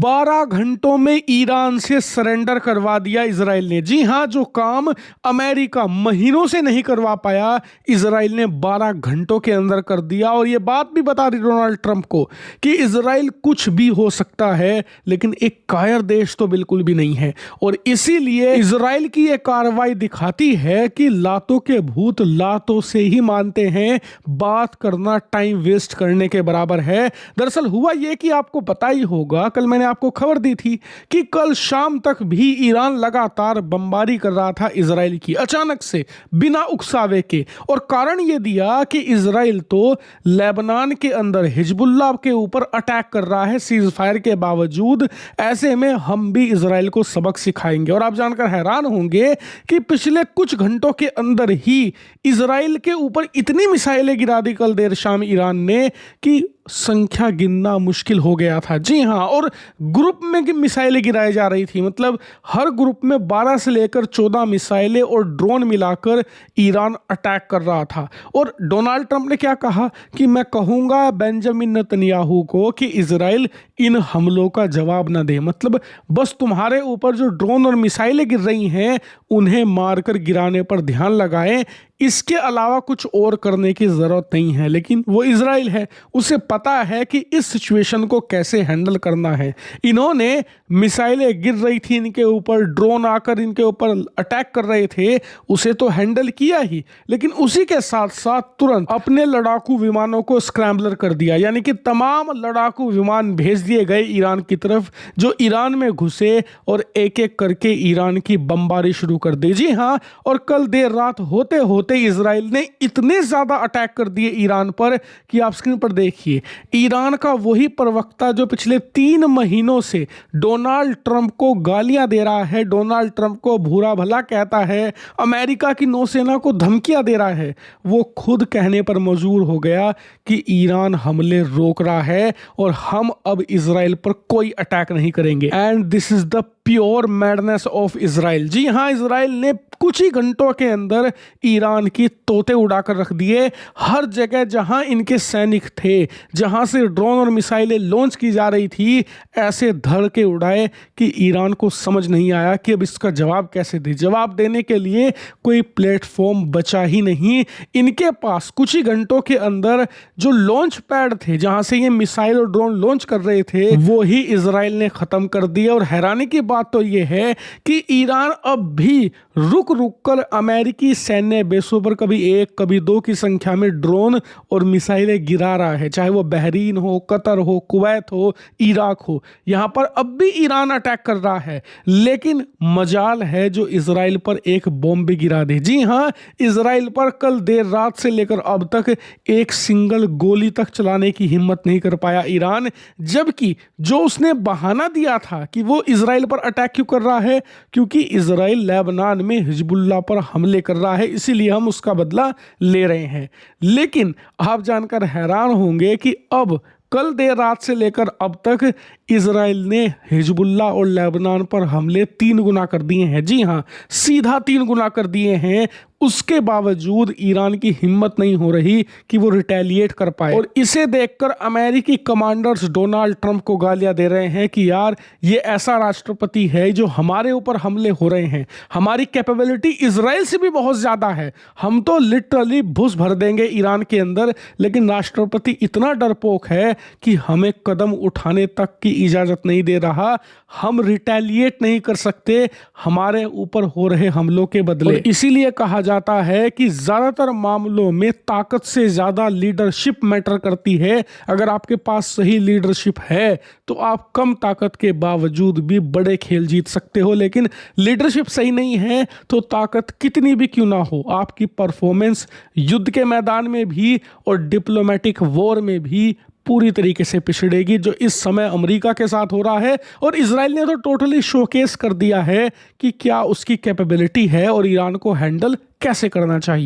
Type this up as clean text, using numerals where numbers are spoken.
12 घंटों में ईरान से सरेंडर करवा दिया इजराइल ने। जी हां, जो काम अमेरिका महीनों से नहीं करवा पाया, इजराइल ने 12 घंटों के अंदर कर दिया। और यह बात भी बता दी डोनाल्ड ट्रंप को कि इजराइल कुछ भी हो सकता है, लेकिन एक कायर देश तो बिल्कुल भी नहीं है। और इसीलिए इजराइल की यह कार्रवाई दिखाती है कि लातों के भूत लातों से ही मानते हैं, बात करना टाइम वेस्ट करने के बराबर है। दरअसल हुआ यह कि आपको पता ही होगा, कल मैंने आपको खबर दी थी कि कल शाम तक भी ईरान लगातार बमबारी कर रहा था इजराइल की, अचानक से बिना उकसावे के। और कारण यह दिया कि इजराइल तो लेबनान के अंदर हिजबुल्लाह के ऊपर अटैक कर रहा है सीज फायर के बावजूद। ऐसे में हम भी इजराइल को सबक सिखाएंगे। और आप जानकर हैरान होंगे कि पिछले कुछ घंटों के अंदर ही इजराइल के ऊपर इतनी मिसाइलें गिरा दी कल देर शाम ईरान ने कि संख्या गिनना मुश्किल हो गया था। जी हां, और ग्रुप में मिसाइलें गिराई जा रही थी, मतलब हर ग्रुप में 12 से लेकर 14 मिसाइलें और ड्रोन मिलाकर ईरान अटैक कर रहा था। और डोनाल्ड ट्रंप ने क्या कहा कि मैं कहूंगा बेंजामिन नेतन्याहू को कि इजराइल इन हमलों का जवाब ना दे, मतलब बस तुम्हारे ऊपर जो ड्रोन और मिसाइलें गिर रही हैं उन्हें मारकर गिराने पर ध्यान लगाएं, इसके अलावा कुछ और करने की जरूरत नहीं है। लेकिन वो इजराइल है, उसे पता है कि इस सिचुएशन को कैसे हैंडल करना है। इन्होंने मिसाइलें गिर रही थी इनके ऊपर, ड्रोन आकर इनके ऊपर अटैक कर रहे थे, उसे तो हैंडल किया ही, लेकिन उसी के साथ साथ तुरंत अपने लड़ाकू विमानों को स्क्रैम्बलर कर दिया। यानी कि तमाम लड़ाकू विमान भेज दिए गए ईरान की तरफ, जो ईरान में घुसे और एक एक करके ईरान की बमबारी शुरू कर दी। जी हाँ, और कल देर रात होते होते इजराइल ने इतने ज्यादा अटैक कर दिए ईरान पर कि आप स्क्रीन पर देखिए, ईरान का वही प्रवक्ता जो पिछले 3 महीनों से डोनाल्ड ट्रंप को गालियां दे रहा है, डोनाल्ड ट्रंप को बुरा भला कहता है, अमेरिका की नौसेना को धमकियां दे रहा है, वो खुद कहने पर मजबूर हो गया कि ईरान हमले रोक रहा है और हम अब इजराइल पर कोई अटैक नहीं करेंगे। And this is the pure madness of Israel. जी हां, इजराइल ने कुछ ही घंटों के अंदर ईरान की तोते उड़ाकर रख दिए। हर जगह जहां इनके सैनिक थे, जहां से ड्रोन और मिसाइलें लॉन्च की जा रही थी, ऐसे धड़ के उड़ाए कि ईरान को समझ नहीं आया कि अब इसका जवाब कैसे दे। जवाब देने के लिए कोई प्लेटफॉर्म बचा ही नहीं इनके पास। कुछ ही घंटों के अंदर जो लॉन्च पैड थे जहां से ये मिसाइल और ड्रोन लॉन्च कर रहे थे, वो ही इजराइल ने खत्म कर दिए। और हैरानी की बात तो यह है कि ईरान अब भी रुक कर अमेरिकी सैन्य बेसों पर कभी 1 कभी 2 की संख्या में ड्रोन और मिसाइलें गिरा रहा है, चाहे वो बहरीन हो, कतर हो, कुवैत हो, इराक हो। यहां पर अब भी ईरान अटैक कर रहा है, लेकिन मजाल है जो इजराइल पर एक बॉम्ब भी गिरा दे। जी हां, इजराइल पर कल देर रात से लेकर अब तक एक सिंगल गोली तक चलाने की हिम्मत नहीं कर पाया ईरान। जबकि जो उसने बहाना दिया था कि वो इजराइल पर अटैक क्यों कर रहा है, क्योंकि इजराइल लेबनान में हिजबुल्लाह पर हमले कर रहा है, इसीलिए हम उसका बदला ले रहे हैं। लेकिन आप जानकर हैरान होंगे कि अब कल देर रात से लेकर अब तक इजराइल ने हिजबुल्लाह और लेबनान पर हमले 3 गुना कर दिए हैं। जी हां, सीधा 3 गुना कर दिए हैं। उसके बावजूद ईरान की हिम्मत नहीं हो रही कि वो रिटेलिएट कर पाए। और इसे देखकर अमेरिकी कमांडर्स डोनाल्ड ट्रंप को गालियां दे रहे हैं कि यार, ये ऐसा राष्ट्रपति है जो हमारे ऊपर हमले हो रहे हैं, हमारी कैपेबिलिटी इजराइल से भी बहुत ज्यादा है, हम तो लिटरली घुस भर देंगे ईरान के अंदर, लेकिन राष्ट्रपति इतना डरपोक है कि हमें कदम उठाने तक की इजाजत नहीं दे रहा। हम रिटेलिएट नहीं कर सकते हमारे ऊपर हो रहे हमलों के बदले। इसीलिए कहा जाता है कि ज्यादातर मामलों में ताकत से ज्यादा लीडरशिप मैटर करती है। अगर आपके पास सही लीडरशिप है तो आप कम ताकत के बावजूद भी बड़े खेल जीत सकते हो, लेकिन लीडरशिप सही नहीं है तो ताकत कितनी भी क्यों ना हो, आपकी परफॉर्मेंस युद्ध के मैदान में भी और डिप्लोमेटिक वॉर में भी पूरी तरीके से पिछड़ेगी, जो इस समय अमेरिका के साथ हो रहा है। और इजराइल ने तो टोटली शोकेस कर दिया है कि क्या उसकी कैपेबिलिटी है और ईरान को हैंडल कैसे करना चाहिए।